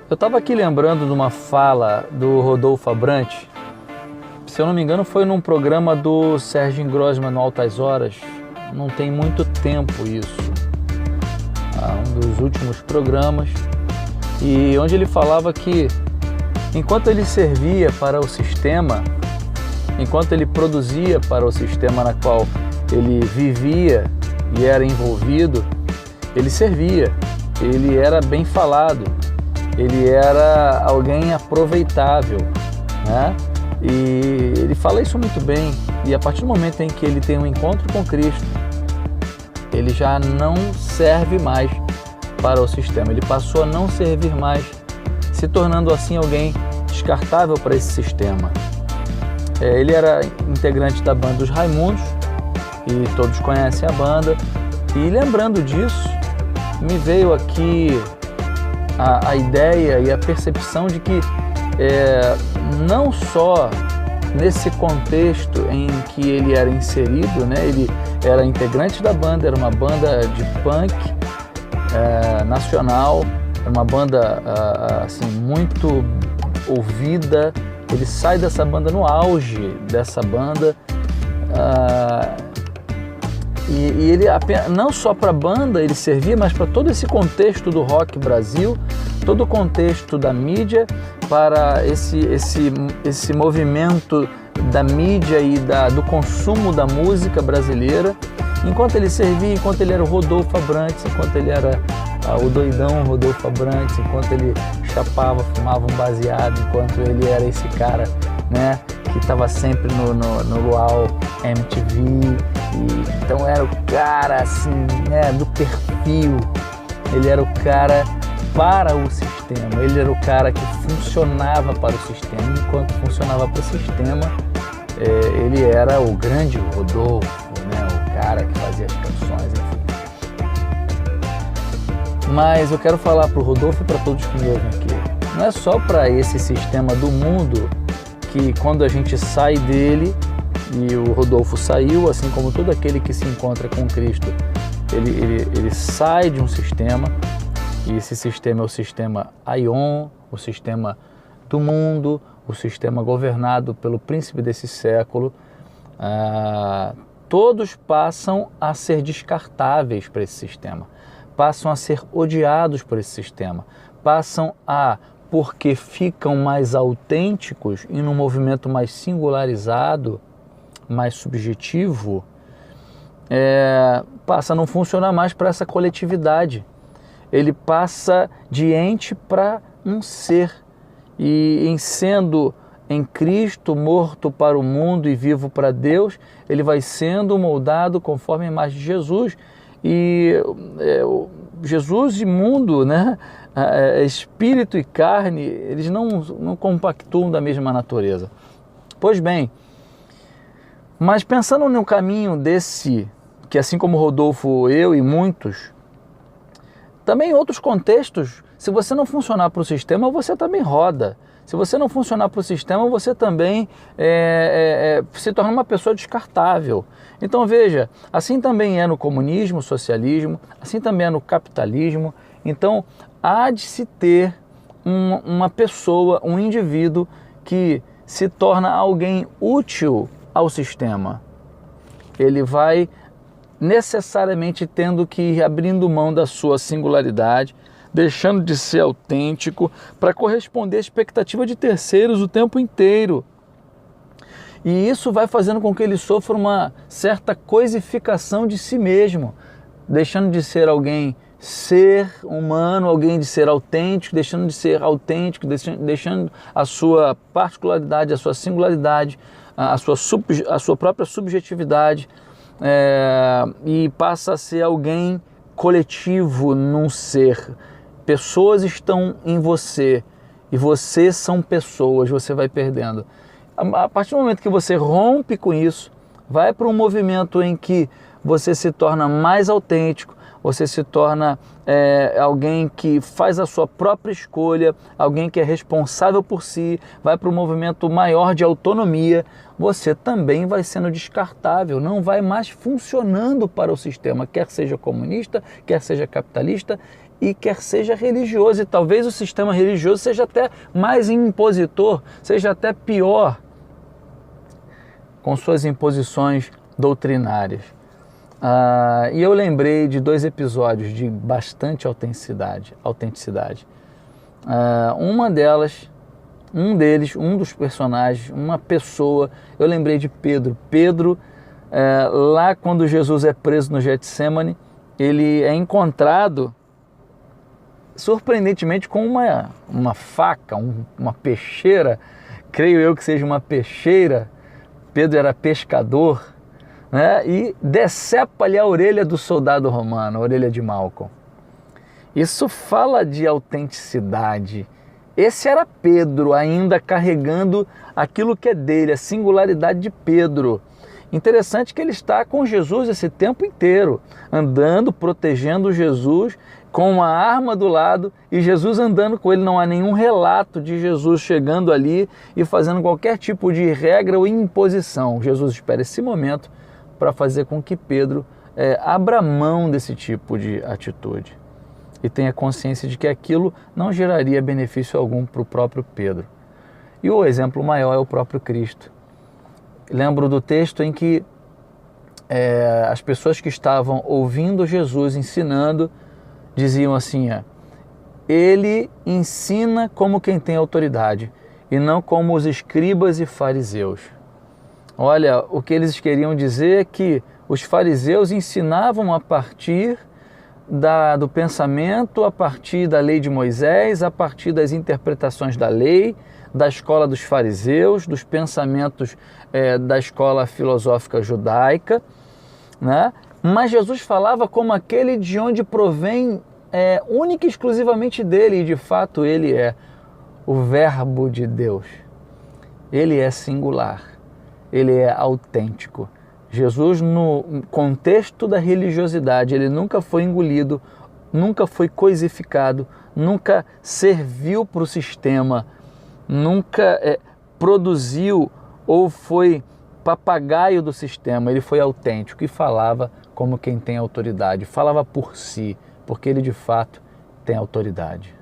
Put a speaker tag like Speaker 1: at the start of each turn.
Speaker 1: Eu estava aqui lembrando de uma fala do Rodolfo Abrantes, se eu não me engano foi num programa do Serginho Grossman no Altas Horas, não tem muito tempo isso, um dos últimos programas, e onde ele falava que enquanto ele servia para o sistema, enquanto ele produzia para o sistema na qual ele vivia e era envolvido, ele servia, ele era bem falado, ele era alguém aproveitável, né? E ele fala isso muito bem, e a partir do momento em que ele tem um encontro com Cristo, ele já não serve mais para o sistema, ele passou a não servir mais, se tornando assim alguém descartável para esse sistema. Ele era integrante da banda dos Raimundos, e todos conhecem a banda, e lembrando disso, me veio aqui a ideia e a percepção de que não só nesse contexto em que ele era inserido, né, ele era integrante da banda, era uma banda de punk nacional, era uma banda assim, muito ouvida, ele sai dessa banda no auge dessa banda, e ele não só para a banda ele servia, mas para todo esse contexto do rock Brasil, todo o contexto da mídia, para esse movimento da mídia e do consumo da música brasileira. Enquanto ele servia, enquanto ele era o Rodolfo Abrantes, enquanto ele era o doidão Rodolfo Abrantes, enquanto ele chapava, fumava um baseado, enquanto ele era esse cara, né, que estava sempre no Luau MTV, e então era o cara assim, né, do perfil, ele era o cara para o sistema, ele era o cara que funcionava para o sistema, enquanto funcionava para o sistema, ele era o grande Rodolfo, né, o cara que fazia as canções, enfim. Mas eu quero falar para o Rodolfo e para todos que me ouvem aqui, não é só para esse sistema do mundo que quando a gente sai dele, e o Rodolfo saiu, assim como todo aquele que se encontra com Cristo, ele sai de um sistema, e esse sistema é o sistema Aion, o sistema do mundo, o sistema governado pelo príncipe desse século. Todos passam a ser descartáveis para esse sistema, passam a ser odiados por esse sistema, passam porque ficam mais autênticos e num movimento mais singularizado, mais subjetivo, passa a não funcionar mais para essa coletividade. Ele passa de ente para um ser, e em sendo em Cristo morto para o mundo e vivo para Deus, ele vai sendo moldado conforme a imagem de Jesus, e Jesus e mundo, né? Espírito e carne, eles não compactuam da mesma natureza. Pois bem, mas pensando no caminho desse, que assim como Rodolfo, eu e muitos, também em outros contextos, se você não funcionar para o sistema, você também roda. Se você não funcionar para o sistema, você também se torna uma pessoa descartável. Então veja, assim também é no comunismo, socialismo, assim também é no capitalismo. Então há de se ter uma pessoa, um indivíduo que se torna alguém útil ao sistema. Ele vai necessariamente tendo que ir abrindo mão da sua singularidade, deixando de ser autêntico para corresponder à expectativa de terceiros o tempo inteiro. E isso vai fazendo com que ele sofra uma certa coisificação de si mesmo, deixando de ser alguém ser humano, alguém de ser autêntico, deixando de ser autêntico, deixando a sua particularidade, a sua singularidade, a sua própria subjetividade, e passa a ser alguém coletivo num ser. Pessoas estão em você e você são pessoas, você vai perdendo. A partir do momento que você rompe com isso, vai para um movimento em que você se torna mais autêntico, você se torna alguém que faz a sua própria escolha, alguém que é responsável por si, vai para um movimento maior de autonomia, você também vai sendo descartável, não vai mais funcionando para o sistema, quer seja comunista, quer seja capitalista, e quer seja religioso. E talvez o sistema religioso seja até mais impositor, seja até pior com suas imposições doutrinárias. E eu lembrei de 2 episódios de bastante autenticidade. Um dos personagens, uma pessoa, eu lembrei de Pedro. Pedro, lá quando Jesus é preso no Getsemane, ele é encontrado surpreendentemente com uma faca, uma peixeira, creio eu que seja uma peixeira. Pedro era pescador, né? E decepa-lhe a orelha do soldado romano, a orelha de Malco. Isso fala de autenticidade. Esse era Pedro, ainda carregando aquilo que é dele, a singularidade de Pedro. Interessante que ele está com Jesus esse tempo inteiro, andando, protegendo Jesus, com uma arma do lado e Jesus andando com ele. Não há nenhum relato de Jesus chegando ali e fazendo qualquer tipo de regra ou imposição. Jesus espera esse momento para fazer com que Pedro abra mão desse tipo de atitude e tenha consciência de que aquilo não geraria benefício algum para o próprio Pedro. E o exemplo maior é o próprio Cristo. Lembro do texto em que as pessoas que estavam ouvindo Jesus ensinando diziam assim: ele ensina como quem tem autoridade e não como os escribas e fariseus. Olha, o que eles queriam dizer é que os fariseus ensinavam a partir do pensamento, a partir da lei de Moisés, a partir das interpretações da lei, da escola dos fariseus, dos pensamentos da escola filosófica judaica, né? Mas Jesus falava como aquele de onde provém única e exclusivamente dele, e de fato ele é o Verbo de Deus. Ele é singular, ele é autêntico. Jesus, no contexto da religiosidade, ele nunca foi engolido, nunca foi coisificado, nunca serviu para o sistema, nunca produziu ou foi papagaio do sistema. Ele foi autêntico e falava como quem tem autoridade, falava por si, porque ele de fato tem autoridade.